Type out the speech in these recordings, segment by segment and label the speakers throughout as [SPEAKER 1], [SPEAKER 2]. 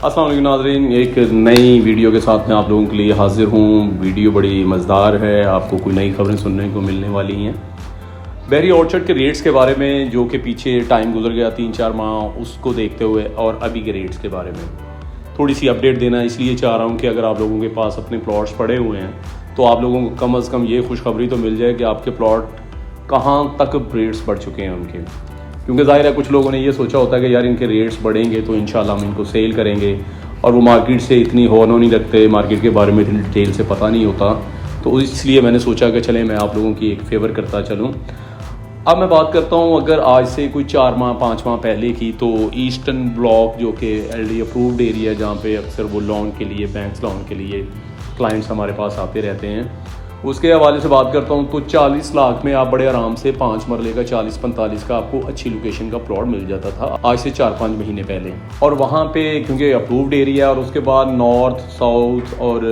[SPEAKER 1] अस्सलाम वालेकुम नाज़रीन, एक नई वीडियो के साथ मैं आप लोगों के लिए हाजिर हूँ। वीडियो बड़ी मज़ेदार है, आपको कोई नई खबरें सुनने को मिलने वाली हैं। बहरी ऑर्चर्ड के रेट्स के बारे में, जो कि पीछे टाइम गुजर गया 3-4 माह, उसको देखते हुए और अभी के रेट्स के बारे में थोड़ी सी अपडेट देना इसलिए चाह रहा हूँ कि अगर आप लोगों के पास अपने प्लॉट्स पड़े हुए हैं तो आप लोगों को कम अज़ कम ये खुशखबरी तो मिल जाए कि आपके प्लॉट कहाँ तक रेट्स बढ़ चुके हैं उनके। क्योंकि ज़ाहिर है कुछ लोगों ने ये सोचा होता है कि यार इनके रेट्स बढ़ेंगे तो इंशाल्लाह हम इनको सेल करेंगे, और वो मार्केट से इतनी होनो नहीं रखते, मार्केट के बारे में इतनी डिटेल से पता नहीं होता। तो इसलिए मैंने सोचा कि चलें मैं आप लोगों की एक फेवर करता चलूँ। अब मैं बात करता हूँ अगर आज से कोई 4 माह 5 माह पहले की, तो ईस्टर्न ब्लॉक जो कि LD अप्रूव्ड एरिया है, जहाँ पे अक्सर वो लोन के लिए, बैंक्स लोन के लिए क्लाइंट्स हमारे पास आते रहते हैं, उसके हवाले से बात करता हूँ तो 40 लाख में आप बड़े आराम से 5 मरले का 40-45 का आपको अच्छी लोकेशन का प्लॉट मिल जाता था आज से 4-5 महीने पहले। और वहाँ पे क्योंकि अप्रूव्ड एरिया, और उसके बाद नॉर्थ, साउथ और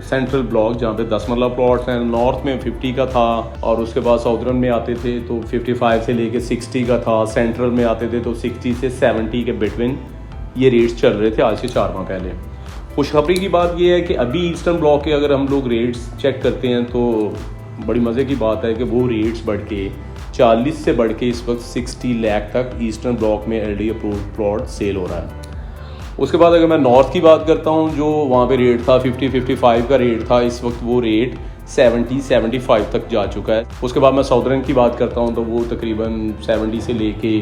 [SPEAKER 1] सेंट्रल ब्लॉक जहाँ पे 10 मरला प्लॉट्स हैं, नॉर्थ में 50 का था, और उसके बाद साउथर्न में आते थे तो 55 से लेके 60 का था, सेंट्रल में आते थे तो 60 से 70 के बिटवीन ये रेट्स चल रहे थे आज से 4 माह पहले। खुशखबरी की बात यह है कि अभी ईस्टर्न ब्लॉक के अगर हम लोग रेट्स चेक करते हैं तो बड़ी मज़े की बात है कि वो रेट्स बढ़ के 40 से बढ़ के इस वक्त 60 लाख तक ईस्टर्न ब्लॉक में LD अप्रूव्ड प्लॉट सेल हो रहा है। उसके बाद अगर मैं नॉर्थ की बात करता हूँ, जो वहाँ पे रेट था 50-55 का रेट था, इस वक्त वो रेट 70-75 तक जा चुका है। उसके बाद मैं साउथर्न की बात करता हूँ तो वो तकरीबन 70 से लेके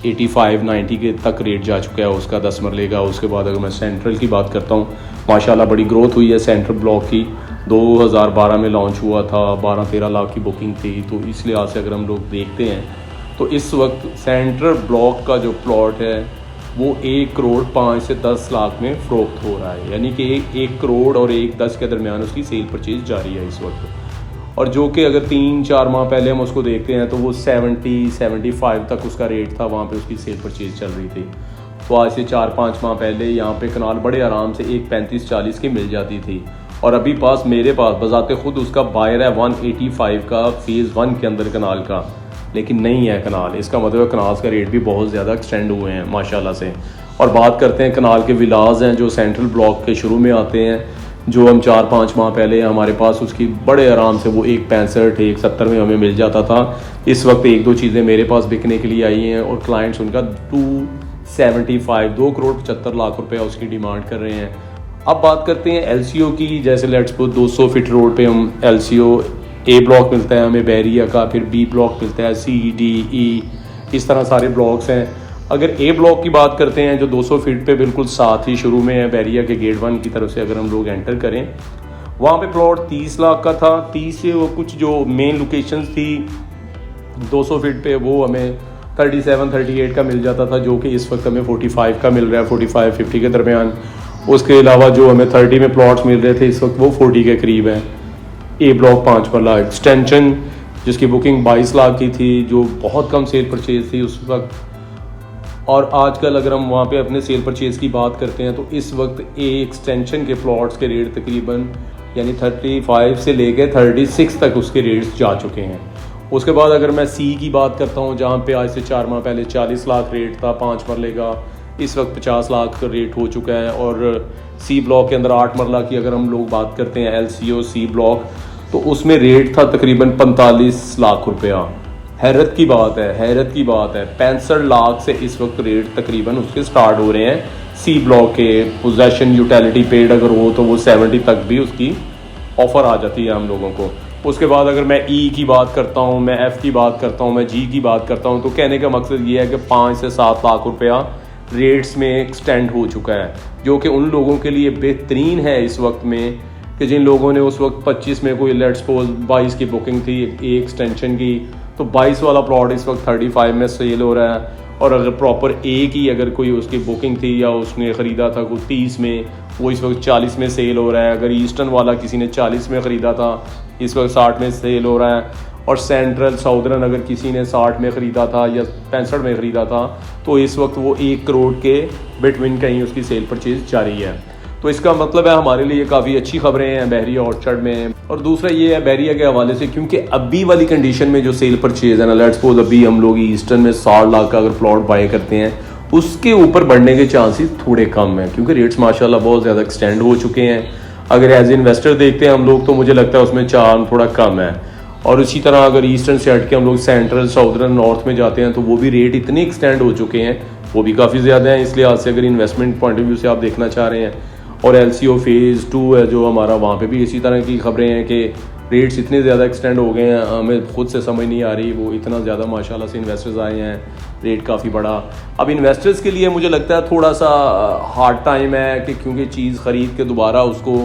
[SPEAKER 1] 85-90 के तक रेट जा चुका है उसका 10 मरले का। उसके बाद अगर मैं सेंट्रल की बात करता हूँ, माशाल्लाह बड़ी ग्रोथ हुई है सेंट्रल ब्लॉक की। 2012 में लॉन्च हुआ था, 12-13 लाख की बुकिंग थी। तो इस लिहाज से अगर हम लोग देखते हैं तो इस वक्त सेंट्रल ब्लॉक का जो प्लॉट है वो 1 करोड़ 5 से 10 लाख में फ़रोख्त हो रहा है, यानी कि 1 करोड़ और 1-10 के दरमियान उसकी सेल परचेज जारी है इस वक्त। और जो कि अगर 3-4 माह पहले हम उसको देखते हैं तो वो 70-75 तक उसका रेट था, वहाँ पे उसकी सेल परचेज चल रही थी। तो आज से 4-5 माह पहले यहाँ पे कनाल बड़े आराम से 135-40 की मिल जाती थी, और अभी मेरे पास बजाते खुद उसका बायर है 185 का फेज़ 1 के अंदर कनाल का, लेकिन नहीं है कनाल। इसका मतलब कनाल्स का रेट भी बहुत ज़्यादा एक्सटेंड हुए हैं माशाल्लाह से। और बात करते हैं कनाल के विलाज हैं जो सेंट्रल ब्लॉक के शुरू में आते हैं, जो हम 4-5 माह पहले हमारे पास उसकी बड़े आराम से वो 165-170 में हमें मिल जाता था। इस वक्त 1-2 चीज़ें मेरे पास बिकने के लिए आई हैं और क्लाइंट्स उनका 275 2 करोड़ 75 लाख रुपया उसकी डिमांड कर रहे हैं। अब बात करते हैं LCO की। जैसे लेट्स सपोज 200 फीट रोड पे हम LCO A ब्लॉक मिलता है हमें बहरिया का, फिर B ब्लॉक मिलता है, C D E, इस तरह सारे ब्लॉक्स हैं। अगर A ब्लॉक की बात करते हैं जो 200 फीट पे बिल्कुल साथ ही शुरू में है, बहरिया के गेट 1 की तरफ से अगर हम लोग एंटर करें, वहाँ पे प्लॉट 30 लाख का था। 30 से वो कुछ जो मेन लोकेशंस थी 200 फीट पे वो हमें 37-38 का मिल जाता था, जो कि इस वक्त हमें 45 का मिल रहा है, 45-50 के दरमियान। उसके अलावा जो हमें 30 में प्लॉट्स मिल रहे थे इस वक्त वो 40 के करीब हैं। A ब्लॉक 5 मरला एक्सटेंशन जिसकी बुकिंग 22 लाख की थी, जो बहुत कम सेल परचेज थी उस वक्त। और आजकल अगर हम वहाँ पे अपने सेल परचेज़ की बात करते हैं तो इस वक्त A एक्सटेंशन के प्लॉट्स के रेट तकरीबन यानी 35 से लेके 36 तक उसके रेट्स जा चुके हैं। उसके बाद अगर मैं C की बात करता हूँ, जहाँ पे आज से 4 माह पहले 40 लाख रेट था 5 मरले का, इस वक्त 50 लाख का रेट हो चुका है। और C ब्लॉक के अंदर 8 मरला की अगर हम लोग बात करते हैं LCO C ब्लॉक, तो उसमें रेट था तकरीबन 45 लाख रुपया। हैरत की बात है 65 लाख से इस वक्त रेट तकरीबन उसके स्टार्ट हो रहे हैं C ब्लॉक के। पोजेशन यूटिलिटी पेड अगर हो तो वो 70 तक भी उसकी ऑफ़र आ जाती है हम लोगों को। उसके बाद अगर मैं E की बात करता हूँ, मैं F की बात करता हूँ, मैं G की बात करता हूँ, तो कहने का मकसद ये है कि 5 से 7 लाख रुपया रेट्स में एक्सटेंड हो चुका है, जो कि उन लोगों के लिए बेहतरीन है इस वक्त में कि जिन लोगों ने उस वक्त 25 में कोई लेट्स सपोज 22 की बुकिंग थी A एक्सटेंशन की, तो 22 वाला प्लॉट इस वक्त 35 में सेल हो रहा है। और अगर प्रॉपर A की अगर कोई उसकी बुकिंग थी या उसने ख़रीदा था कोई 30 में, वो इस वक्त 40 में सेल हो रहा है। अगर ईस्टर्न वाला किसी ने 40 में ख़रीदा था, इस वक्त 60 में सेल हो रहा है। और सेंट्रल साउदर्न अगर किसी ने 60 में ख़रीदा था या 65 में ख़रीदा था, तो इस वक्त वो 1 करोड़ के बिटवीन कहीं उसकी सेल परचेज जारी है। तो इसका मतलब है हमारे लिए काफ़ी अच्छी खबरें हैं बहरिया ऑर्चर्ड में। और दूसरा ये है बहरिया के हवाले से, क्योंकि अभी वाली कंडीशन में जो सेल परचेज है ना, लेट्स सपोज अभी हम लोग ईस्टर्न में 60 लाख का अगर प्लॉट बाय करते हैं उसके ऊपर बढ़ने के चांसेस थोड़े कम हैं, क्योंकि रेट्स माशाल्लाह बहुत ज़्यादा एक्सटेंड हो चुके हैं। अगर एज इन्वेस्टर देखते हैं हम लोग तो मुझे लगता है उसमें चार्म थोड़ा कम है। और इसी तरह अगर ईस्टर्न से हट के हम लोग सेंट्रल साउदर्न नॉर्थ में जाते हैं तो वो भी रेट इतने एक्सटेंड हो चुके हैं, वो भी काफ़ी ज़्यादा हैं। इसलिए आज से अगर इन्वेस्टमेंट पॉइंट ऑफ व्यू से आप देखना चाह रहे हैं, और LCO फेज़ 2 है जो हमारा, वहाँ पे भी इसी तरह की खबरें हैं कि रेट्स इतने ज़्यादा एक्सटेंड हो गए हैं, हमें खुद से समझ नहीं आ रही, वो इतना ज़्यादा माशाल्लाह से इन्वेस्टर्स आए हैं, रेट काफ़ी बड़ा। अब इन्वेस्टर्स के लिए मुझे लगता है थोड़ा सा हार्ड टाइम है कि क्योंकि चीज़ ख़रीद के दोबारा उसको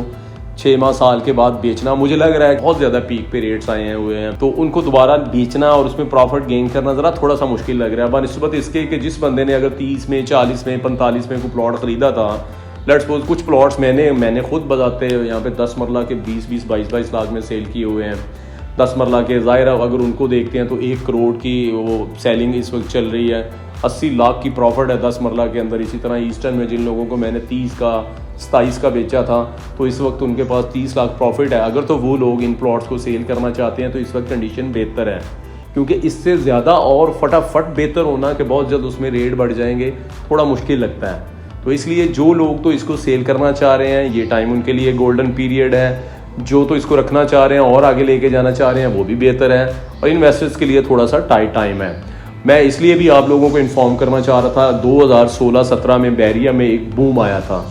[SPEAKER 1] 6 माह साल के बाद बेचना, मुझे लग रहा है बहुत ज़्यादा पीक पे रेट्स आए हुए हैं, तो उनको दोबारा बेचना और उसमें प्रॉफिट गेन करना ज़रा थोड़ा सा मुश्किल लग रहा है। बनस्बत इसके कि जिस बंदे ने अगर 30 में 40 में 45 में कोई प्लॉट ख़रीदा था, लेट्स सपोज कुछ प्लॉट्स मैंने खुद बजाते यहाँ पे 10 मरला के 20-20 22-22 लाख में सेल किए हुए हैं। 10 मरला के ज़ाहिर अगर उनको देखते हैं तो 1 करोड़ की वो सेलिंग इस वक्त चल रही है, 80 लाख की प्रॉफिट है 10 मरला के अंदर। इसी तरह ईस्टर्न में जिन लोगों को मैंने 30 का 27 का बेचा था तो इस वक्त उनके पास 30 लाख प्रॉफिट है। अगर तो वो लोग इन प्लॉट्स को सेल करना चाहते हैं तो इस वक्त कंडीशन बेहतर है, क्योंकि इससे ज़्यादा और फटाफट बेहतर होना कि बहुत जल्द उसमें रेट बढ़ जाएंगे थोड़ा मुश्किल लगता है। तो इसलिए जो लोग तो इसको सेल करना चाह रहे हैं, ये टाइम उनके लिए गोल्डन पीरियड है। जो तो इसको रखना चाह रहे हैं और आगे लेके जाना चाह रहे हैं वो भी बेहतर है, और इन्वेस्टर्स के लिए थोड़ा सा टाइट टाइम है। मैं इसलिए भी आप लोगों को इन्फॉर्म करना चाह रहा था, 2016-17 में बैरिया में एक बूम आया था,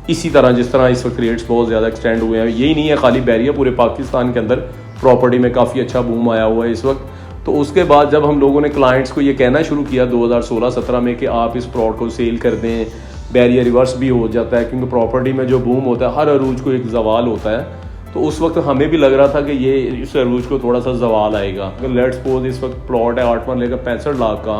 [SPEAKER 1] इसी तरह जिस तरह इस वक्त रेट्स बहुत ज़्यादा एक्सटेंड हुए हैं। यही नहीं है खाली बैरिया, पूरे पाकिस्तान के अंदर प्रॉपर्टी में काफ़ी अच्छा बूम आया हुआ है इस वक्त। तो उसके बाद जब हम लोगों ने क्लाइंट्स को ये कहना शुरू किया 2016-17 में कि आप इस प्लॉट को सेल कर दें, बैरियर रिवर्स भी हो जाता है, क्योंकि प्रॉपर्टी में जो बूम होता है हर अरूज को एक जवाल होता है। तो उस वक्त हमें भी लग रहा था कि ये इस अरूज को थोड़ा सा जवाल आएगा। अगर लेट्स सपोज इस वक्त प्लॉट है 8 मरले का 65 लाख का,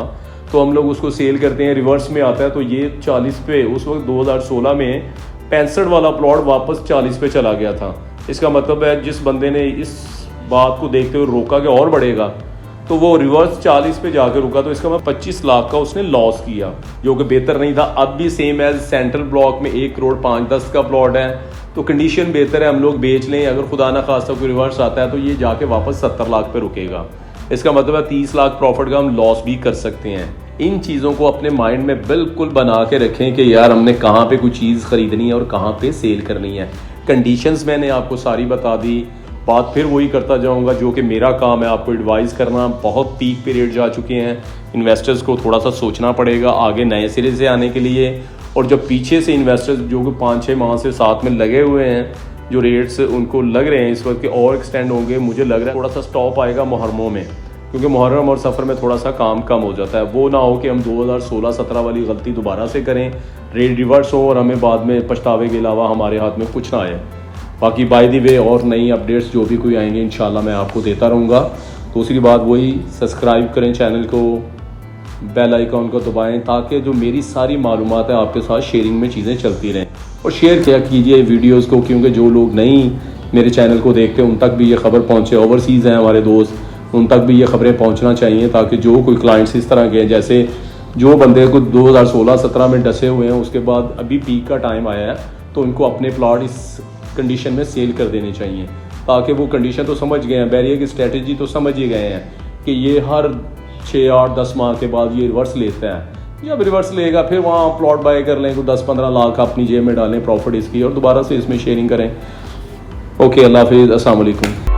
[SPEAKER 1] तो हम लोग उसको सेल करते हैं, रिवर्स में आता है तो ये 40 पे, उस वक्त 2016 में 65 वाला प्लॉट वापस 40 पे चला गया था। इसका मतलब है जिस बंदे ने इस बात को देखते हुए रोका कि और बढ़ेगा, तो वो रिवर्स 40 पे जाकर रुका, तो इसका मतलब 25 लाख का उसने लॉस किया, जो कि बेहतर नहीं था। अब भी सेम एज सेंट्रल ब्लॉक में 1 करोड़ 5-10 का प्लॉट है, तो कंडीशन बेहतर है, हम लोग बेच लें। अगर खुदा ना खास्ता कोई रिवर्स आता है तो ये जाके वापस 70 लाख पे रुकेगा। इसका मतलब है 30 लाख प्रॉफिट का हम लॉस भी कर सकते हैं। इन चीज़ों को अपने माइंड में बिल्कुल बना के रखें कि यार हमने कहाँ पे कोई चीज़ खरीदनी है और कहाँ पे सेल करनी है। कंडीशंस मैंने आपको सारी बता दी, बात फिर वही करता जाऊंगा जो कि मेरा काम है आपको एडवाइस करना। बहुत पीक पीरियड जा चुके हैं, इन्वेस्टर्स को थोड़ा सा सोचना पड़ेगा आगे नए सिरे से आने के लिए। और जब पीछे से इन्वेस्टर्स जो कि 5-6 माह से साथ में लगे हुए हैं, जो रेट्स उनको लग रहे हैं इस वक्त के और एक्सटेंड होंगे, मुझे लग रहा है थोड़ा सा स्टॉप आएगा मुहर्रमों में, क्योंकि मुहर्रम और सफ़र में थोड़ा सा काम कम हो जाता है। वो ना हो कि हम 2016-17 वाली गलती दोबारा से करें, रेट रिवर्स हो और हमें बाद में पछतावे के अलावा हमारे हाथ में कुछ ना आए। बाकी बाय द वे और नई अपडेट्स जो भी कोई आएंगे इंशाल्लाह मैं आपको देता रहूँगा। दूसरी बात वही, सब्सक्राइब करें चैनल को, बेल आइकॉन को दबाएं, ताकि जो मेरी सारी मालूमात है आपके साथ शेयरिंग में चीज़ें चलती रहें। और शेयर किया कीजिए वीडियोस को, क्योंकि जो लोग नहीं मेरे चैनल को देखते उन तक भी ये खबर पहुँचे। ओवरसीज़ हैं हमारे दोस्त, उन तक भी ये खबरें पहुँचना चाहिए, ताकि जो कोई क्लाइंट्स इस तरह के, जैसे जो बंदे को 2016-17 में डसे हुए हैं, उसके बाद अभी पीक का टाइम आया है, तो उनको अपने प्लॉट इस कंडीशन में सेल कर देने चाहिए, ताकि वो कंडीशन तो समझ गए हैं, बैरियर की स्ट्रेटजी तो समझ ही गए हैं कि ये हर 6-8-10 माह के बाद ये रिवर्स लेता है। जब रिवर्स लेगा फिर वहाँ प्लॉट बाय कर लें, तो 10-15 लाख अपनी जेब में डालें प्रॉफिट इसकी, और दोबारा से इसमें शेयरिंग करें। ओके, अल्लाह हाफिज़, अस्सलाम वालेकुम।